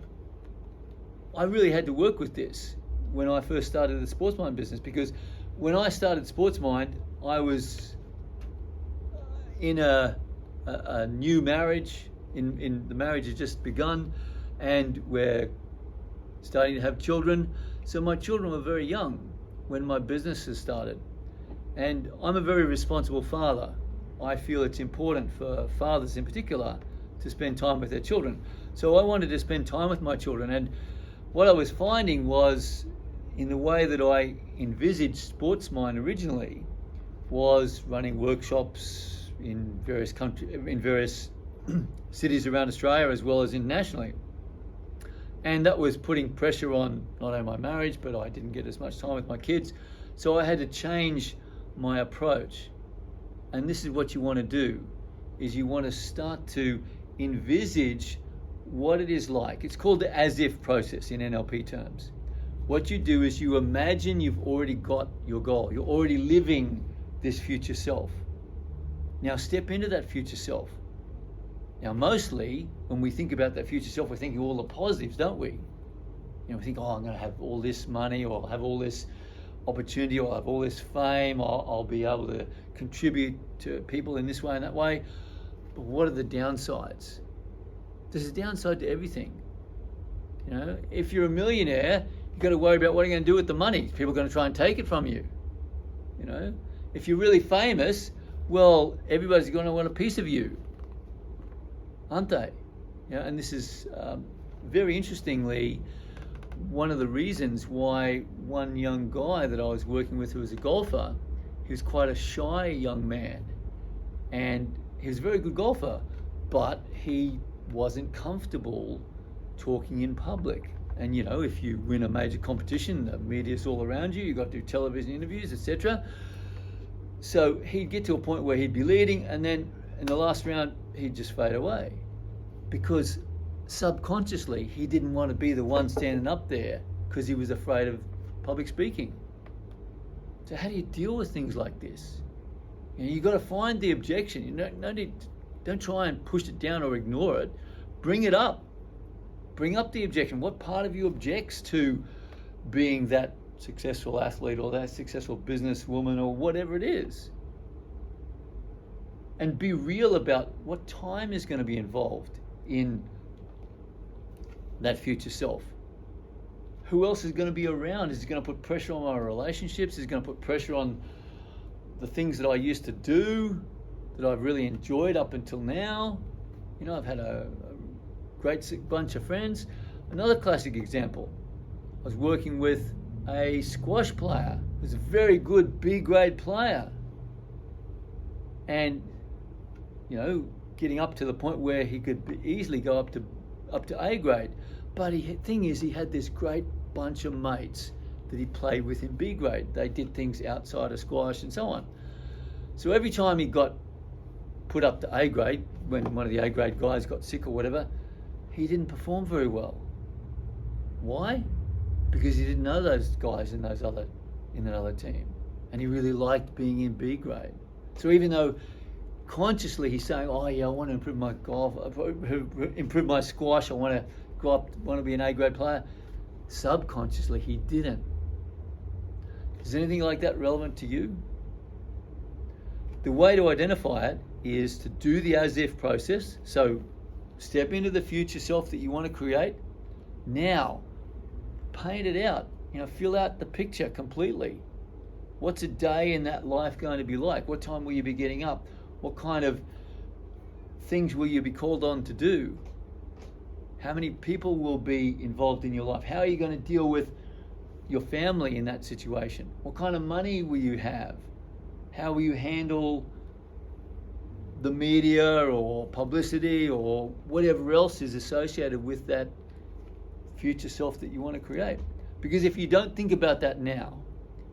I really had to work with this when I first started the SportsMind business, because when I started SportsMind, I was in a new marriage. In the marriage had just begun, and we're starting to have children. So my children were very young when my business has started. And I'm a very responsible father. I feel it's important for fathers in particular to spend time with their children. So I wanted to spend time with my children. And what I was finding was, in the way that I envisaged SportsMind originally, was running workshops in various cities around Australia as well as internationally. And that was putting pressure on not only my marriage, but I didn't get as much time with my kids. So I had to change my approach. And this is what you want to do, is you want to start to envisage what it is like. It's called the as-if process in NLP terms. What you do is you imagine you've already got your goal. You're already living this future self. Now step into that future self. Now, mostly when we think about that future self, we're thinking all the positives, don't we? We think, I'm going to have all this money, or I'll have all this opportunity, or I'll have all this fame, or I'll be able to contribute to people in this way and that way. But what are the downsides? There's a downside to everything. If you're a millionaire, you've got to worry about what you're going to do with the money. People are going to try and take it from you. If you're really famous, well, everybody's going to want a piece of you, aren't they? And this is very interestingly one of the reasons why one young guy that I was working with who was a golfer, he was quite a shy young man, and he was a very good golfer, but he wasn't comfortable talking in public. And if you win a major competition, the media's all around you, you've got to do television interviews, etc. So he'd get to a point where he'd be leading, and then in the last round he'd just fade away, because subconsciously he didn't want to be the one standing up there because he was afraid of public speaking. So how do you deal with things like this? You've got to find the objection. Don't try and push it down or ignore it. Bring it up. Bring up the objection. What part of you objects to being that successful athlete or that successful businesswoman or whatever it is? And be real about what time is going to be involved in that future self. Who else is going to be around? Is it going to put pressure on my relationships? Is it going to put pressure on the things that I used to do that I've really enjoyed up until now? I've had a great bunch of friends. Another classic example, I was working with a squash player who was a very good B-grade player. And, getting up to the point where he could easily go up to A grade. But the thing is, he had this great bunch of mates that he played with in B grade. They did things outside of squash and so on. So every time he got put up to A grade, when one of the A grade guys got sick or whatever, he didn't perform very well. Why? Because he didn't know those guys in that other team, and he really liked being in B grade. So even though consciously he's saying, I want to improve my golf, improve my squash, I want to go up, want to be an A grade player, subconsciously he didn't. Is anything like that relevant to you? The way to identify it is to do the as-if process. So step into the future self that you want to create. Now, paint it out. Fill out the picture completely. What's a day in that life going to be like? What time will you be getting up? What kind of things will you be called on to do? How many people will be involved in your life? How are you going to deal with your family in that situation? What kind of money will you have? How will you handle the media or publicity or whatever else is associated with that future self that you want to create? Because if you don't think about that now,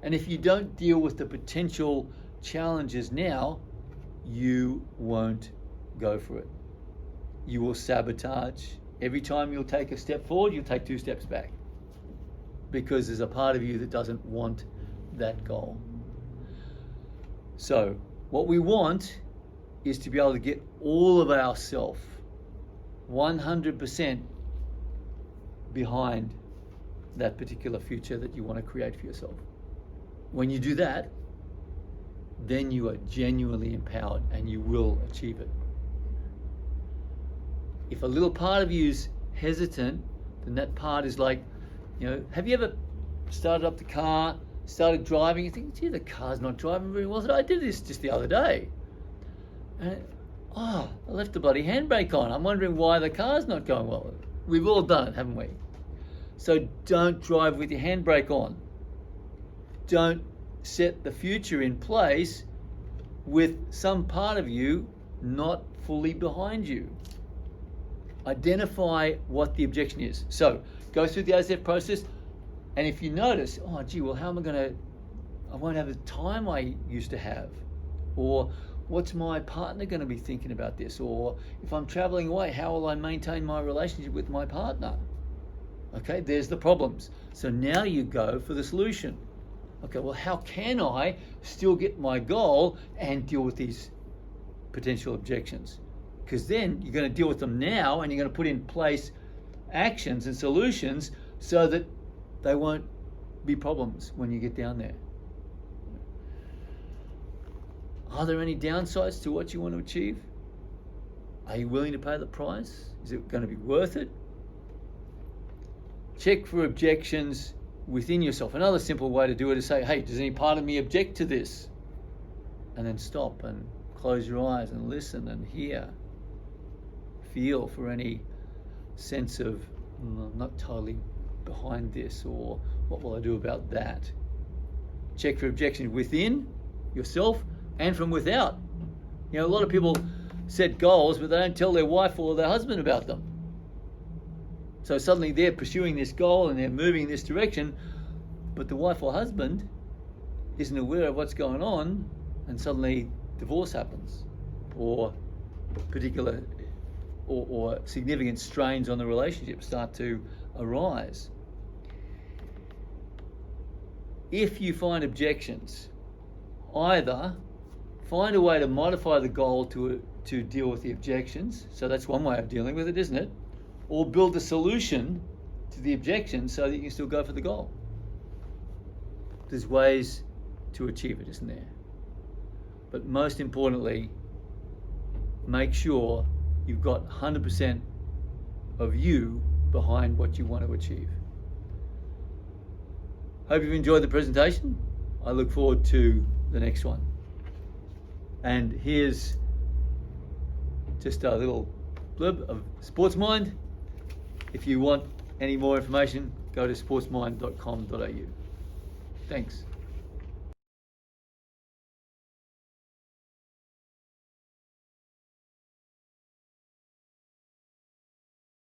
and if you don't deal with the potential challenges now, you won't go for it. You will sabotage. Every time you'll take a step forward, you'll take 2 steps back, because there's a part of you that doesn't want that goal. So what we want is to be able to get all of ourself 100% behind that particular future that you want to create for yourself. When you do that, then you are genuinely empowered and you will achieve it. If a little part of you is hesitant, then that part is like, have you ever started up the car, started driving, you think, gee, the car's not driving very well today. I did this just the other day. And I left the bloody handbrake on. I'm wondering why the car's not going well. We've all done it, haven't we? So don't drive with your handbrake on. Don't set the future in place with some part of you not fully behind you. Identify what the objection is. So go through the ASF process, and if you notice, oh gee, well, how am I won't have the time I used to have, or what's my partner going to be thinking about this, or if I'm traveling away, how will I maintain my relationship with my partner? Okay, there's the problems. So now you go for the solution. Okay, well, how can I still get my goal and deal with these potential objections? Because then you're going to deal with them now, and you're going to put in place actions and solutions so that they won't be problems when you get down there. Are there any downsides to what you want to achieve? Are you willing to pay the price? Is it going to be worth it? Check for objections within yourself. Another simple way to do it is say, hey, does any part of me object to this? And then stop and close your eyes and listen and hear. Feel for any sense of, I'm not totally behind this, or what will I do about that? Check for objections within yourself and from without. You know, a lot of people set goals, but they don't tell their wife or their husband about them. So suddenly they're pursuing this goal and they're moving in this direction, but the wife or husband isn't aware of what's going on, and suddenly divorce happens, or particular or significant strains on the relationship start to arise. If you find objections, either find a way to modify the goal to deal with the objections, so that's one way of dealing with it, isn't it? Or build a solution to the objection so that you can still go for the goal. There's ways to achieve it, isn't there? But most importantly, make sure you've got 100% of you behind what you want to achieve. Hope you've enjoyed the presentation. I look forward to the next one. And here's just a little blurb of Sports Mind. If you want any more information, go to sportsmind.com.au. Thanks.